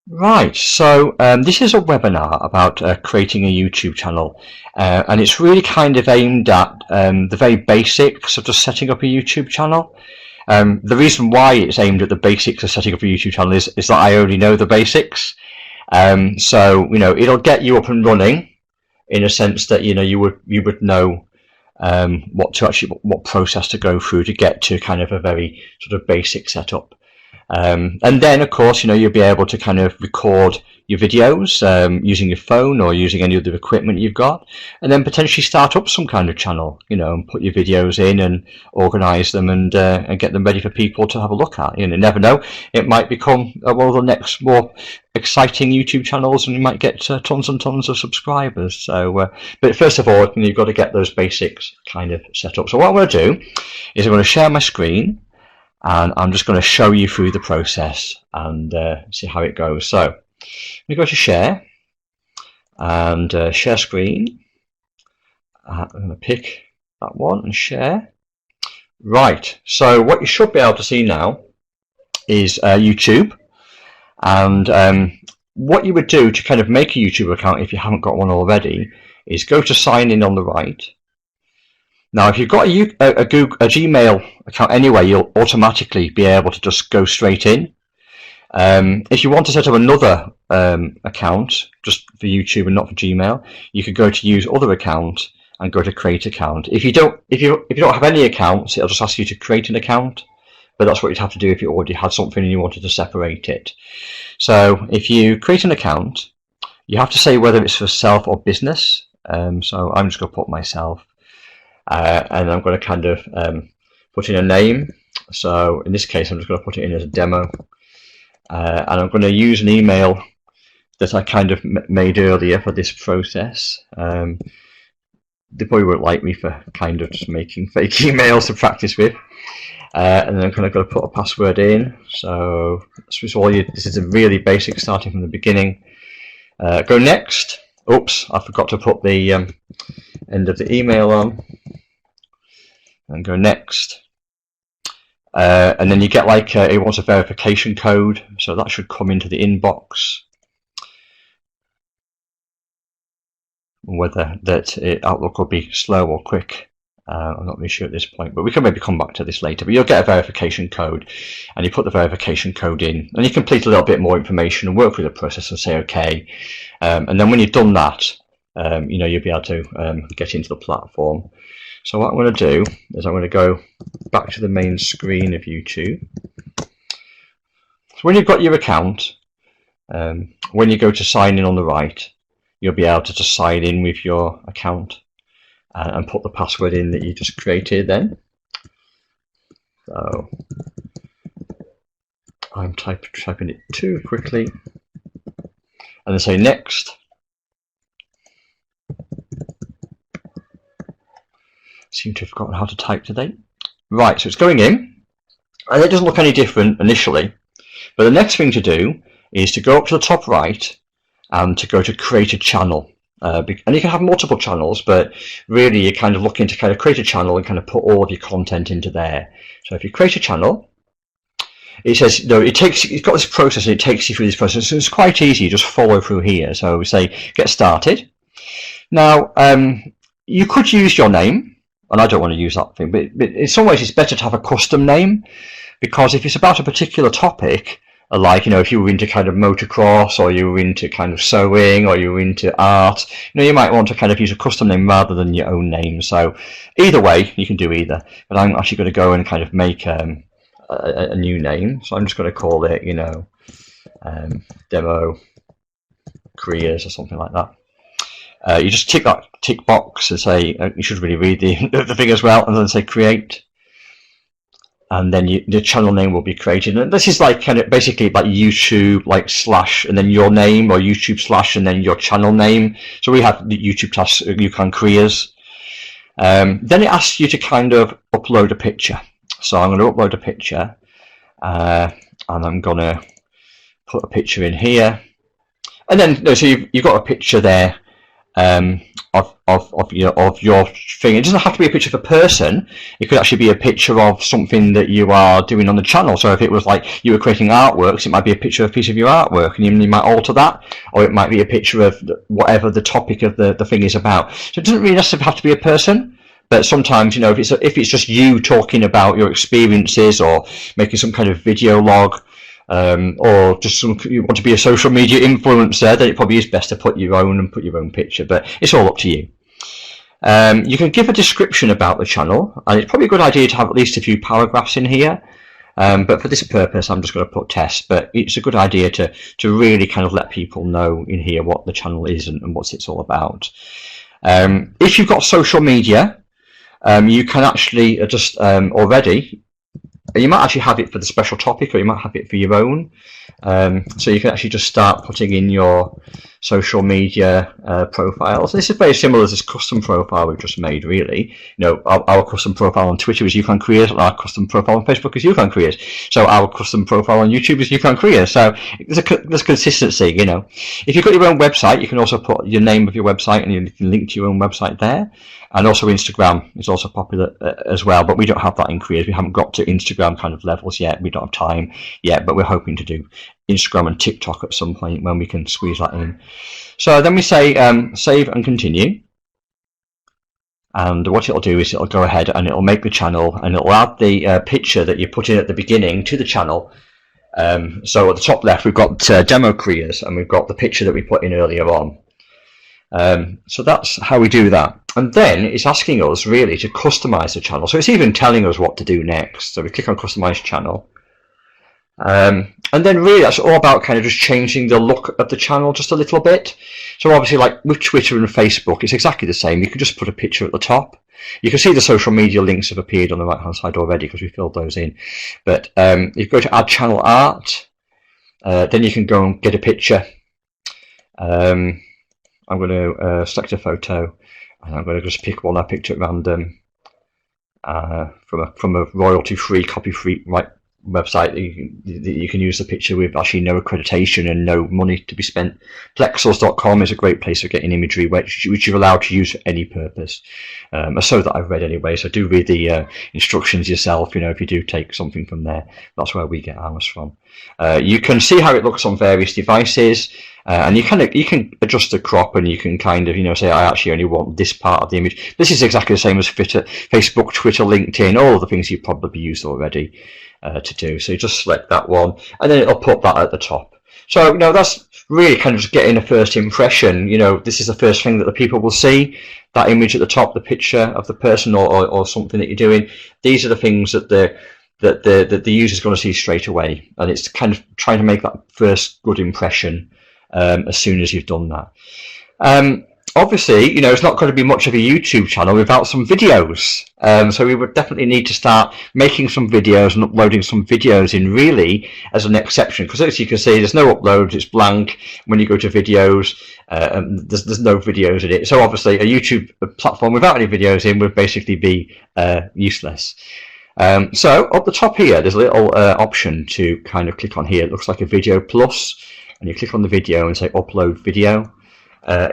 Right, so this is a webinar about creating a YouTube channel, and it's really kind of aimed at the very basics of just setting up a YouTube channel. The reason why it's aimed at the basics of setting up a YouTube channel is that I only know the basics. So it'll get you up and running in a sense that you would know what process to go through to get to kind of a very sort of basic setup. And then, of course, you'll be able to kind of record your videos using your phone or using any other equipment you've got, and then potentially start up some kind of channel, and put your videos in and organize them and get them ready for people to have a look at. You never know, it might become one of the next more exciting YouTube channels, and you might get tons and tons of subscribers. So, but first of all, you've got to get those basics kind of set up. So what I'm going to do is I'm going to share my screen. And I'm just going to show you through the process and see how it goes. So we go to share and share screen. I'm going to pick that one and share. Right, so what you should be able to see now is YouTube. And what you would do to kind of make a YouTube account if you haven't got one already is go to sign in on the right. Now, if you've got a Gmail account anyway, you'll automatically be able to just go straight in. If you want to set up another account just for YouTube and not for Gmail, you could go to use other account and go to create account. If you don't have any accounts, it'll just ask you to create an account, but that's what you'd have to do if you already had something and you wanted to separate it. So if you create an account, you have to say whether it's for self or business. So I'm just going to put myself. And I'm going to kind of put in a name. So in this case, I'm just going to put it in as a demo. And I'm going to use an email that I kind of made earlier for this process. They probably won't like me for kind of just making fake emails to practice with. And then I'm kind of going to put a password in. So this is a really basic starting from the beginning. Go next. Oops, I forgot to put the end of the email on. And go next. And then you get like it wants a verification code, so that should come into the inbox. Whether Outlook will be slow or quick, I'm not really sure at this point, but we can maybe come back to this later. But you'll get a verification code, and you put the verification code in, and you complete a little bit more information and work through the process and say OK. And then when you've done that, you'll be able to get into the platform. So what I'm going to do is I'm going to go back to the main screen of YouTube. So when you've got your account, when you go to sign in on the right, you'll be able to just sign in with your account and put the password in that you just created then. So I'm typing it too quickly. And then say next. Seem to have forgotten how to type today. Right, so it's going in, and it doesn't look any different initially. But the next thing to do is to go up to the top right and to go to create a channel. And you can have multiple channels, but really you're kind of looking to kind of create a channel and kind of put all of your content into there. So if you create a channel, it says, it's got this process and it takes you through this process. So it's quite easy, you just follow through here. So we say, get started. Now, you could use your name. And I don't want to use that thing, but in some ways it's better to have a custom name, because if it's about a particular topic, like if you were into kind of motocross, or you were into kind of sewing, or you were into art, you might want to kind of use a custom name rather than your own name. So either way, you can do either. But I'm actually going to go and kind of make a new name. So I'm just going to call it, demo careers or something like that. You just tick that tick box and say, you should really read the thing as well, and then say create. And then the channel name will be created. And this is like kind of basically like YouTube, like slash, and then your name, or YouTube slash, and then your channel name. So we have the YouTube slash Yukon Careers. Then it asks you to kind of upload a picture. So I'm going to upload a picture, and I'm going to put a picture in here. And then, so you've got a picture there. of your thing. It doesn't have to be a picture of a person. It could actually be a picture of something that you are doing on the channel. So if it was like you were creating artworks, it might be a picture of a piece of your artwork, and you might alter that, or it might be a picture of whatever the topic of the thing is about. So it doesn't really necessarily have to be a person. But sometimes, if it's just you talking about your experiences or making some kind of video log, or just you want to be a social media influencer, then it probably is best to put your own picture. But it's all up to you. You can give a description about the channel, and it's probably a good idea to have at least a few paragraphs in here. But for this purpose, I'm just going to put test. But it's a good idea to really kind of let people know in here what the channel is and what it's all about. If you've got social media, you can actually just already. You might actually have it for the special topic, or you might have it for your own. So you can actually just start putting in your social media profiles. This is very similar to this custom profile we've just made, really. Our custom profile on Twitter is You Can Create, and our custom profile on Facebook is You Can Create. So our custom profile on YouTube is You Can Create. So there's consistency, If you've got your own website, you can also put your name of your website, and you can link to your own website there. And also Instagram is also popular as well, but we don't have that in Create. We haven't got to Instagram kind of levels yet. We don't have time yet, but we're hoping to do Instagram and TikTok at some point when we can squeeze that in. So then we say save and continue. And what it'll do is it'll go ahead and it'll make the channel, and it'll add the picture that you put in at the beginning to the channel. So at the top left, we've got demo creators, and we've got the picture that we put in earlier on. So that's how we do that. And then it's asking us really to customize the channel. So it's even telling us what to do next. So we click on customize channel. And then really that's all about kind of just changing the look of the channel just a little bit. So obviously, like with Twitter and Facebook, it's exactly the same. You can just put a picture at the top. You can see the social media links have appeared on the right hand side already because we filled those in. But if you go to add channel art, then you can go and get a picture. I'm going to select a photo, and I'm going to just pick one I picked at random from a royalty-free, copy-free website that you can use the picture with actually no accreditation and no money to be spent. Plexels.com is a great place for getting imagery which you're allowed to use for any purpose. So that I've read anyway, so do read the instructions yourself. If you do take something from there, that's where we get ours from. You can see how it looks on various devices. And you can adjust the crop, and you can kind of say I actually only want this part of the image. This is exactly the same as Facebook, Twitter, LinkedIn, all the things you've probably used already to do. So you just select that one, and then it'll put that at the top. So that's really kind of just getting a first impression. This is the first thing that the people will see. That image at the top, the picture of the person or something that you're doing. These are the things that the user's going to see straight away, and it's kind of trying to make that first good impression. As soon as you've done that. Obviously, it's not going to be much of a YouTube channel without some videos. So we would definitely need to start making some videos and uploading some videos in really as an exception. Because as you can see, there's no uploads, it's blank. When you go to videos, there's no videos in it. So obviously a YouTube platform without any videos in would basically be useless. So up the top here, there's a little option to kind of click on here. It looks like a video plus. And you click on the video and say upload video.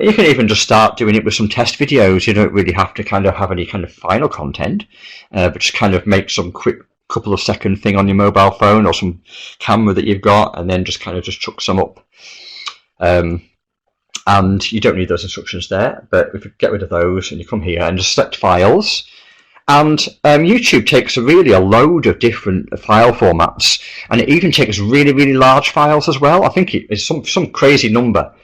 You can even just start doing it with some test videos. You don't really have to kind of have any kind of final content, but just kind of make some quick couple of second thing on your mobile phone or some camera that you've got, and then just kind of just chuck some up. And you don't need those instructions there, but if you get rid of those and you come here and just select files. And YouTube takes a load of different file formats, and it even takes really, really large files as well. I think it's some crazy number,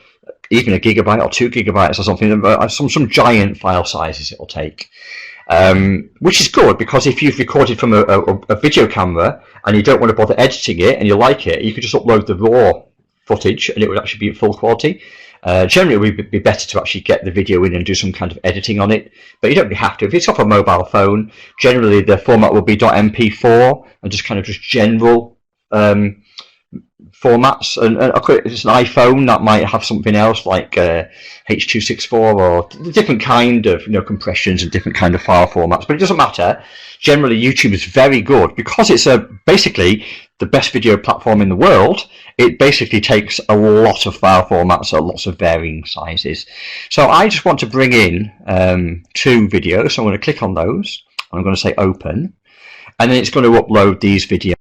even a gigabyte or 2 gigabytes or something, some giant file sizes it'll take. Which is good, because if you've recorded from a video camera and you don't want to bother editing it and you like it, you could just upload the raw footage and it would actually be full quality. Generally, it would be better to actually get the video in and do some kind of editing on it, but you don't really have to. If it's off a mobile phone, generally the format will be .mp4 and just kind of just general formats. And if it's an iPhone, that might have something else like H.264 or different kind of compressions and different kind of file formats. But it doesn't matter. Generally, YouTube is very good because it's basically the best video platform in the world, it basically takes a lot of file formats at lots of varying sizes. So I just want to bring in 2 videos. So I'm going to click on those. I'm going to say open, and then it's going to upload these videos.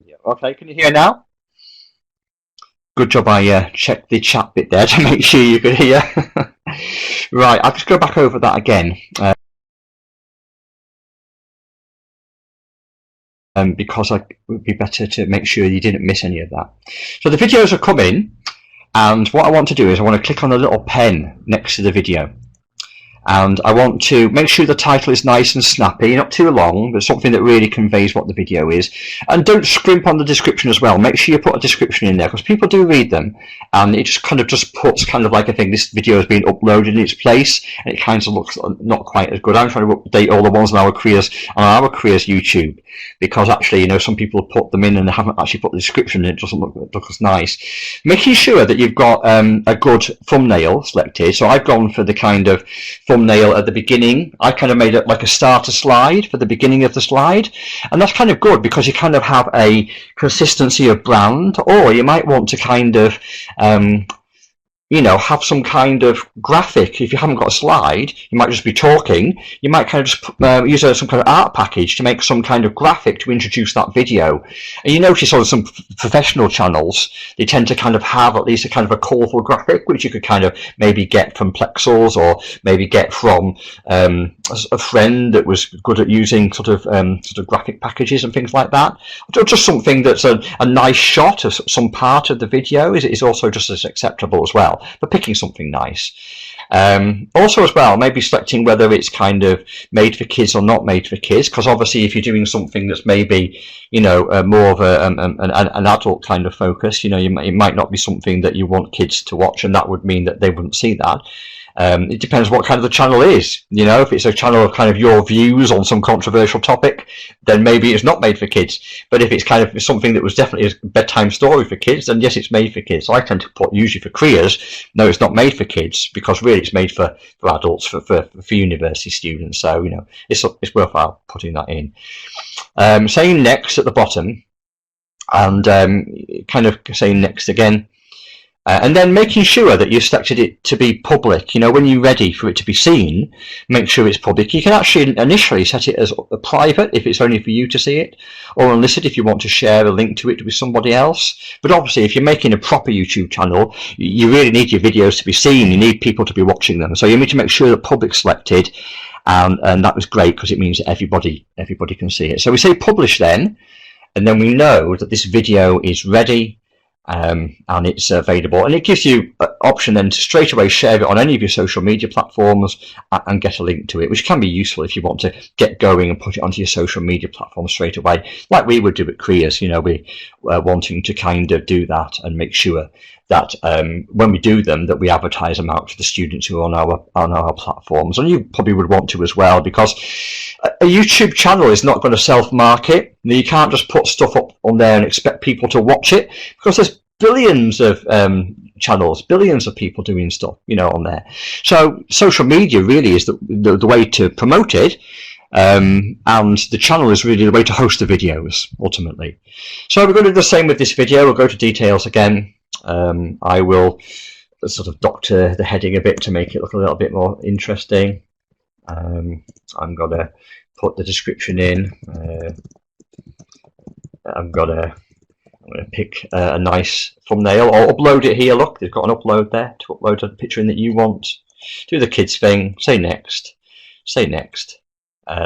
Yeah. Okay, can you hear now? Good job, I checked the chat bit there to make sure you could hear. Right, I'll just go back over that again. Because it would be better to make sure you didn't miss any of that. So the videos are coming, and what I want to do is I want to click on the little pen next to the video. And I want to make sure the title is nice and snappy, not too long, but something that really conveys what the video is. And don't scrimp on the description as well. Make sure you put a description in there, because people do read them, and it just puts kind of like a thing, this video has been uploaded in its place, and it kind of looks not quite as good. I'm trying to update all the ones on our careers YouTube, because actually, you know, some people put them in and they haven't actually put the description, and it doesn't look as nice. Making sure that you've got a good thumbnail selected. So I've gone for the kind of thumbnail at the beginning. I kind of made it like a starter slide for the beginning of the slide, and that's kind of good because you kind of have a consistency of brand. Or you might want to kind of you know, have some kind of graphic. If you haven't got a slide, you might just be talking. You might kind of just use some kind of art package to make some kind of graphic to introduce that video. And you notice on some professional channels, they tend to kind of have at least a kind of a colourful graphic, which you could kind of maybe get from Plexels, or maybe get from a friend that was good at using sort of graphic packages and things like that. Just something that's a nice shot of some part of the video is also just as acceptable as well. But picking something nice. Also as well, maybe selecting whether it's kind of made for kids or not made for kids, because obviously if you're doing something that's maybe, you know, more of an adult kind of focus, you know, it might not be something that you want kids to watch, and that would mean that they wouldn't see that. It depends what kind of the channel is. You know, if it's a channel of kind of your views on some controversial topic, then maybe it's not made for kids. But if it's kind of something that was definitely a bedtime story for kids, then yes, it's made for kids. So I tend to put usually for careers, no, it's not made for kids, because really it's made for adults, for university students. So, you know, it's worthwhile putting that in. Saying next at the bottom, and kind of saying next again. And then making sure that you've selected it to be public. You know, when you're ready for it to be seen, make sure it's public. You can actually initially set it as a private if it's only for you to see it, or unlisted if you want to share a link to it with somebody else. But obviously, if you're making a proper YouTube channel, you really need your videos to be seen. You need people to be watching them. So you need to make sure that public's selected, and that was great because it means that everybody can see it. So we say publish then, and then we know that this video is ready. And it's available, and it gives you an option then to straight away share it on any of your social media platforms and get a link to it, which can be useful if you want to get going and put it onto your social media platform straight away, like we would do at Creas. You know, we are wanting to kind of do that and make sure that when we do them, that we advertise them out to the students who are on our platforms. And you probably would want to as well, because a YouTube channel is not going to self-market. You can't just put stuff up on there and expect people to watch it, because there's billions of channels, billions of people doing stuff, you know, on there. So social media really is the way to promote it, and the channel is really the way to host the videos ultimately. So we're going to do the same with this video. We'll go to details again. I will sort of doctor the heading a bit to make it look a little bit more interesting. I'm going to put the description in. I'm going to pick a nice thumbnail. I'll upload it here. Look, they've got an upload there to upload a picture in that you want. Do the kids thing. Say next. Say next.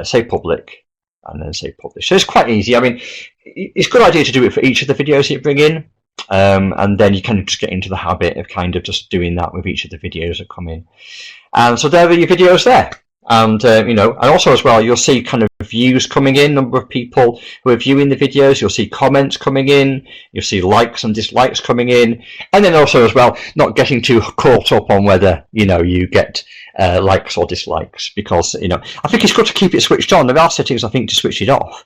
Say public. And then say publish. So it's quite easy. I mean, it's a good idea to do it for each of the videos you bring in. And then you kind of just get into the habit of kind of just doing that with each of the videos that come in. And so there are your videos there. And, you know, and also as well, you'll see kind of views coming in, number of people who are viewing the videos. You'll see comments coming in. You'll see likes and dislikes coming in. And then also as well, not getting too caught up on whether, you know, you get likes or dislikes, because, you know, I think it's good to keep it switched on. There are settings, I think, to switch it off.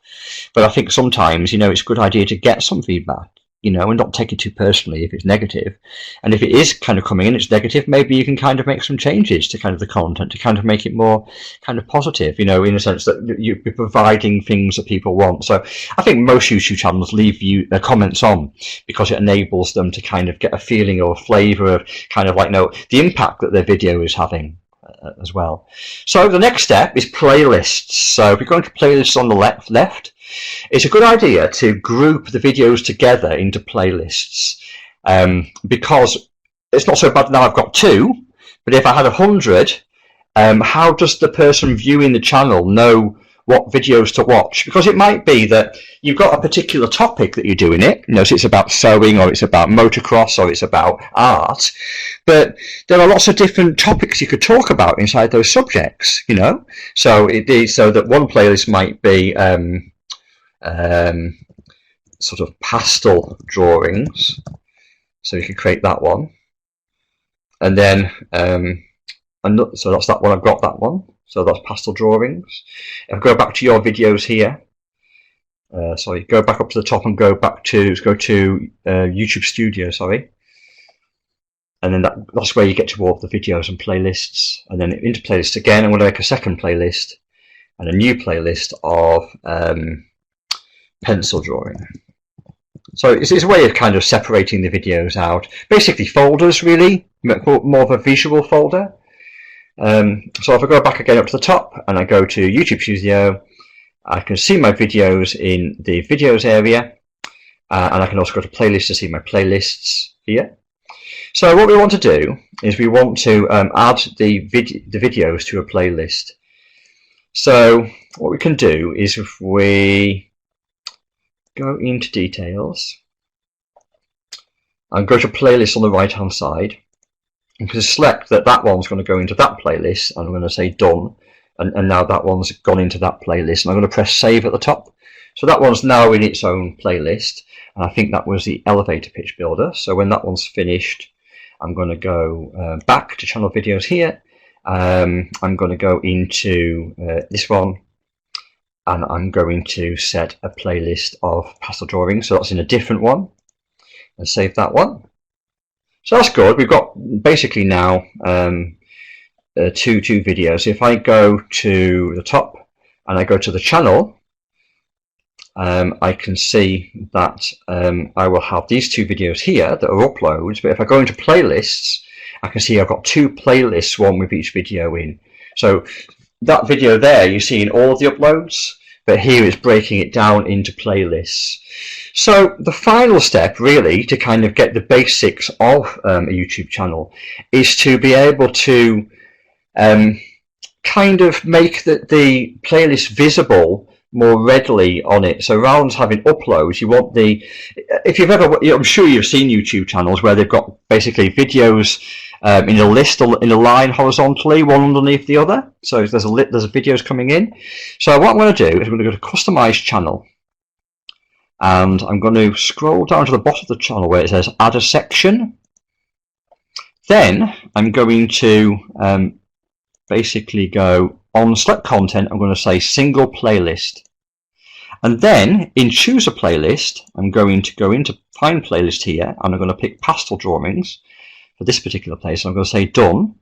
But I think sometimes, you know, it's a good idea to get some feedback, you know, and not take it too personally if it's negative. And if it is kind of coming in, it's negative, maybe you can kind of make some changes to kind of the content to kind of make it more kind of positive, you know, in a sense that you're providing things that people want. So I think most YouTube channels leave their comments on because it enables them to kind of get a feeling or a flavour of kind of like, know the impact that their video is having as well. So the next step is playlists. So if we go into playlists on the left, it's a good idea to group the videos together into playlists, because it's not so bad now I've got 2, but if I had 100, how does the person viewing the channel know what videos to watch? Because it might be that you've got a particular topic that you're doing it, you know, so it's about sewing, or it's about motocross, or it's about art, but there are lots of different topics you could talk about inside those subjects, you know. So it is so that one playlist might be sort of pastel drawings, so you can create that one, and then so that's that one. I've got that one, so that's pastel drawings. If I go back to your videos here, sorry, go back up to the top and go to YouTube Studio, sorry, and then that's where you get to all the videos and playlists. And then into playlists again, I'm going to make a second playlist and a new playlist of pencil drawing. So it's a way of kind of separating the videos out, basically folders, really, more of a visual folder. So if I go back again up to the top and I go to YouTube Studio, I can see my videos in the videos area, and I can also go to playlists to see my playlists here. So what we want to do is we want to add the videos to a playlist. So what we can do is if we go into details and go to playlist on the right hand side, and can select that one's going to go into that playlist, and I'm going to say done, and now that one's gone into that playlist, and I'm going to press save at the top. So that one's now in its own playlist, and I think that was the elevator pitch builder. So when that one's finished, I'm going to go back to channel videos here. I'm going to go into this one, and I'm going to set a playlist of pastel drawings, so that's in a different one, and save that one. So that's good. We've got basically now two videos. If I go to the top and I go to the channel, I can see that I will have these two videos here that are uploads, but if I go into playlists, I can see I've got two playlists, one with each video in. So that video there, you're seeing all of the uploads, but here it's breaking it down into playlists. So the final step, really, to kind of get the basics of a YouTube channel is to be able to kind of make the playlist visible more readily on it. So rather than having uploads, you want if you've ever, I'm sure you've seen YouTube channels where they've got basically videos in a list, in a line horizontally, one underneath the other. So there's videos coming in. So what I'm going to do is I'm going to go to Customize Channel, and I'm going to scroll down to the bottom of the channel where it says Add a Section. Then I'm going to basically go on Select Content. I'm going to say Single Playlist. And then in Choose a Playlist, I'm going to go into Find Playlist here, and I'm going to pick Pastel Drawings for this particular place. So I'm going to say Done.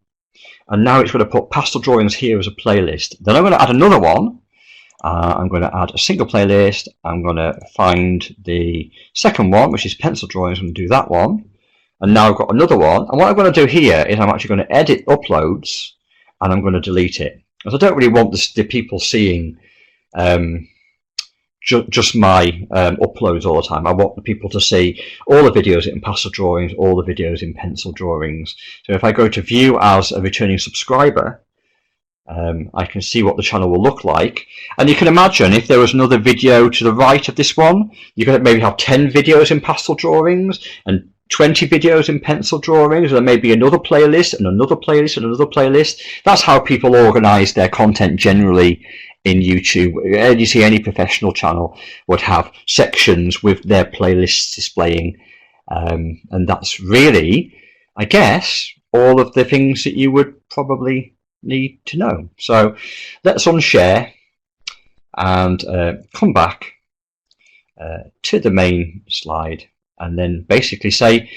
And now it's going to put Pastel Drawings here as a playlist. Then I'm going to add another one. I'm going to add a single playlist. I'm going to find the second one, which is Pencil Drawings. I'm going to do that one. And now I've got another one. And what I'm going to do here is I'm actually going to edit uploads, and I'm going to delete it. Because I don't really want the people seeing just my uploads all the time. I want the people to see all the videos in Pastel Drawings, all the videos in Pencil Drawings. So if I go to View as a returning subscriber, I can see what the channel will look like. And you can imagine if there was another video to the right of this one, you could maybe have 10 videos in Pastel Drawings and 20 videos in Pencil Drawings, and there may be another playlist and another playlist and another playlist. That's how people organize their content generally in YouTube. You see any professional channel would have sections with their playlists displaying, and that's really, I guess, all of the things that you would probably need to know. So let's unshare and come back to the main slide, and then basically say